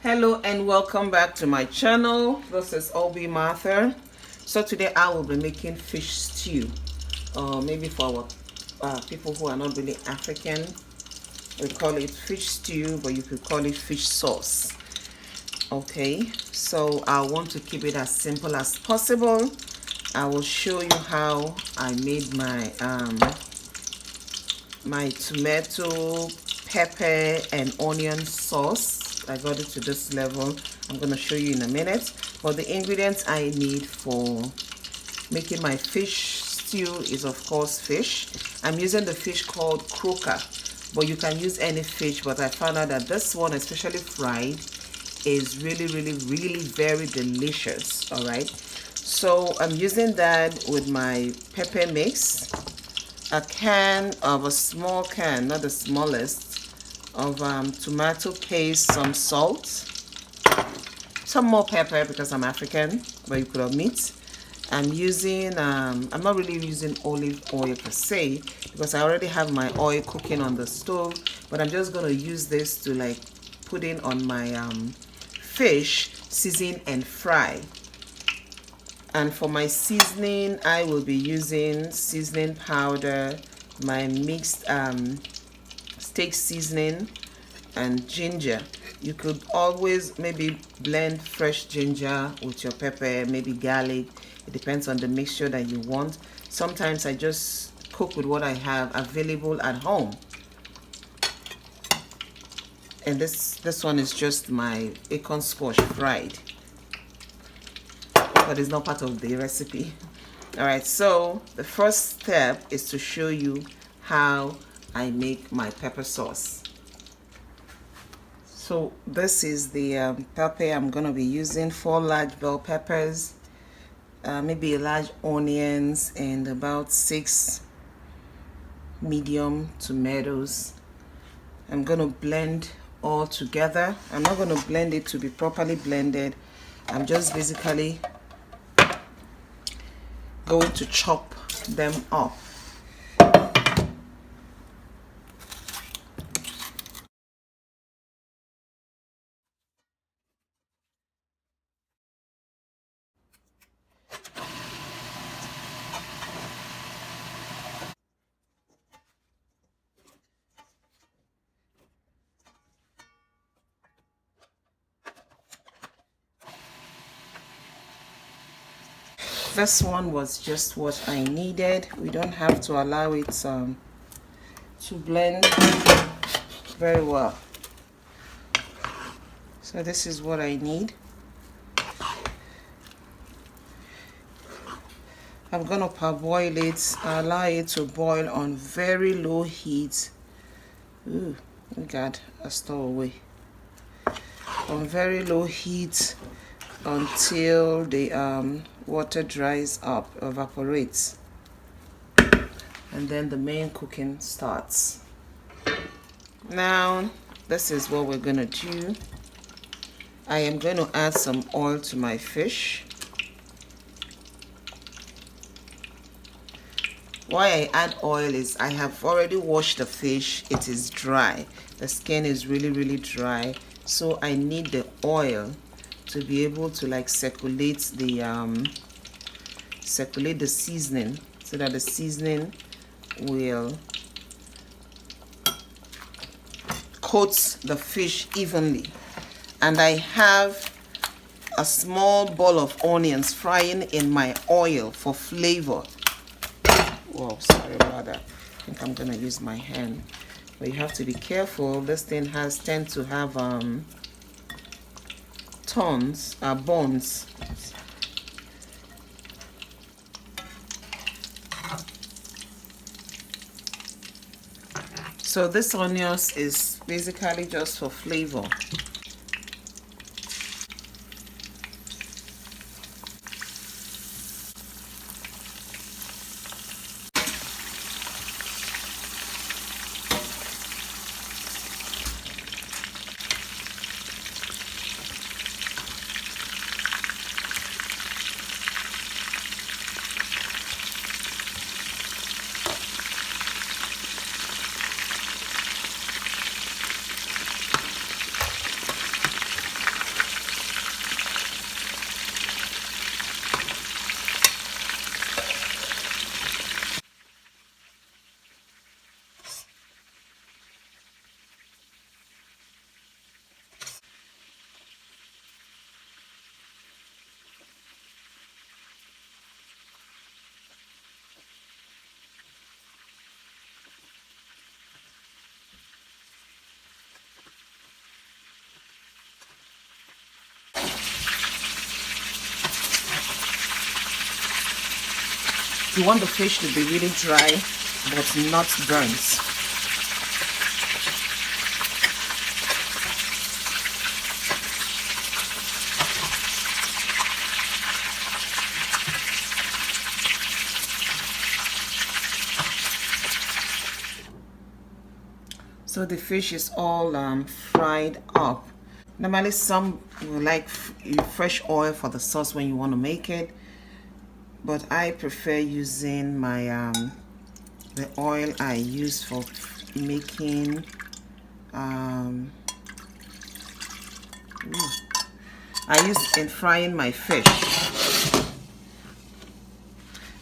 Hello and welcome back to my channel. This is Obi Martha. So today I will be making fish stew. Maybe for our people who are not really African, we call it fish stew, but you could call it fish sauce. Okay, so I want to keep it as simple as possible. I will show you how I made my my tomato, pepper and onion sauce. I got it to this level. I'm going to show you in a minute. But the ingredients I need for making my fish stew is of course fish. I'm using the fish called croaker, but you can use any fish, but I found out that this one, especially fried, is really very delicious. All right, so I'm using that with my pepper mix, a can of a small can, not the smallest, of tomato paste, some salt, some more pepper because I'm African, but you could omit. I'm using I'm not really using olive oil per se because I already have my oil cooking on the stove, but I'm just going to use this to like put in on my fish, season and fry. And for my seasoning, I will be using seasoning powder, my mixed steak seasoning and ginger. You could always maybe blend fresh ginger with your pepper, maybe garlic. It depends on the mixture that you want. Sometimes I just cook with what I have available at home. And this one is just my acorn squash fried, but it's not part of the recipe. All right, so the first step is to show you how I make my pepper sauce. So this is the pepper I'm going to be using: 4 large bell peppers, maybe large onions, and about 6 medium tomatoes. I'm going to blend all together. I'm not going to blend it to be properly blended. I'm just basically going to chop them up. This one was just what I needed. We don't have to allow it to blend very well. So this is what I need. I'm gonna parboil it, allow it to boil on very low heat. Ooh, God, a stowaway. On very low heat until the water dries up, evaporates, and then the main cooking starts. Now this is what we're gonna do. I am going to add some oil to my fish. Why I add oil is I have already washed the fish. It is dry. The skin is really dry, so I need the oil to be able to like circulate the seasoning, so that the seasoning will coat the fish evenly. And I have a small ball of onions frying in my oil for flavor. Whoa, sorry about that. I think I'm gonna use my hand, but you have to be careful. This thing tend to have bones. So this onions is basically just for flavor. You want the fish to be really dry but not burnt. So the fish is all fried up. Normally some will like fresh oil for the sauce when you want to make it, but I prefer using my the oil I use for making I use in frying my fish.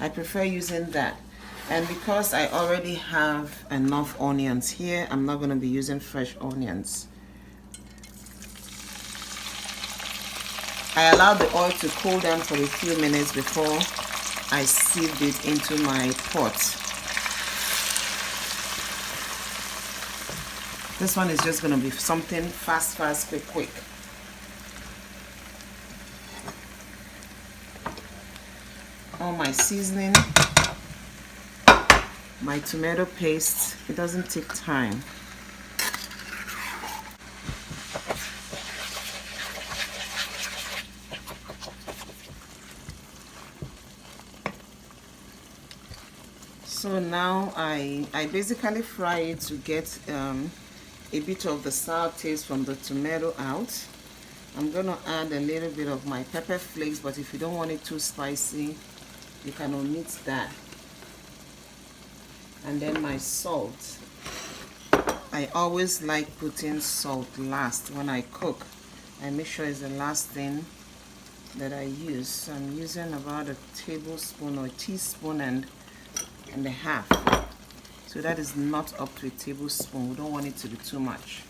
I prefer using that. And because I already have enough onions here, I'm not going to be using fresh onions. I allowed the oil to cool down for a few minutes before I sieved it into my pot. This one is just going to be something fast, quick. All my seasoning, my tomato paste, it doesn't take time. So now I basically fry it to get a bit of the sour taste from the tomato out. I'm going to add a little bit of my pepper flakes, but if you don't want it too spicy, you can omit that. And then my salt. I always like putting salt last when I cook. I make sure it's the last thing that I use. So I'm using about a tablespoon or a teaspoon and a half. So that is not up to a tablespoon. We don't want it to be too much.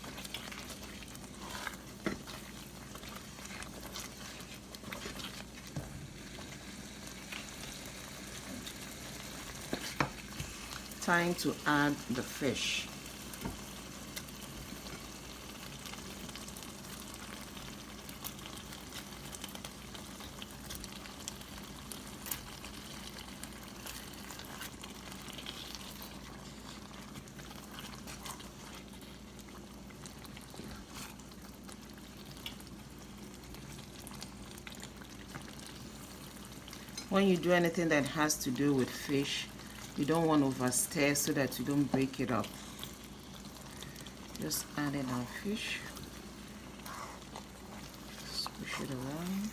Time to add the fish. When you do anything that has to do with fish, you don't want to overstir so that you don't break it up. Just add in our fish. Squish it around.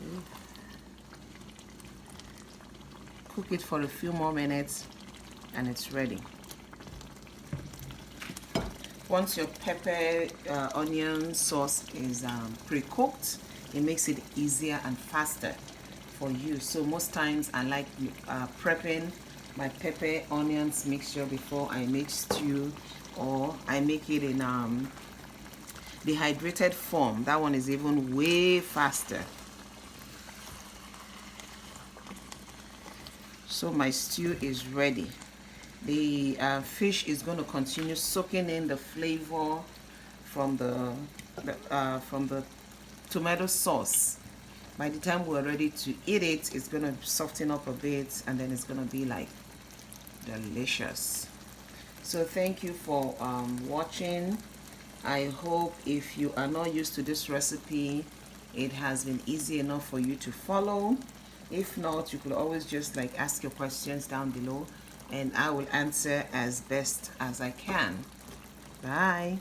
Okay. Cook it for a few more minutes and it's ready. Once your pepper onion sauce is pre-cooked, it makes it easier and faster for you. So most times I like prepping my pepper onions mixture before I make stew, or I make it in dehydrated form. That one is even way faster. So my stew is ready. The fish is going to continue soaking in the flavor from the tomato sauce. By the time we're ready to eat it, it's going to soften up a bit and then it's going to be like delicious. So thank you for watching. I hope if you are not used to this recipe, it has been easy enough for you to follow. If not, you could always just like ask your questions down below and I will answer as best as I can. Bye.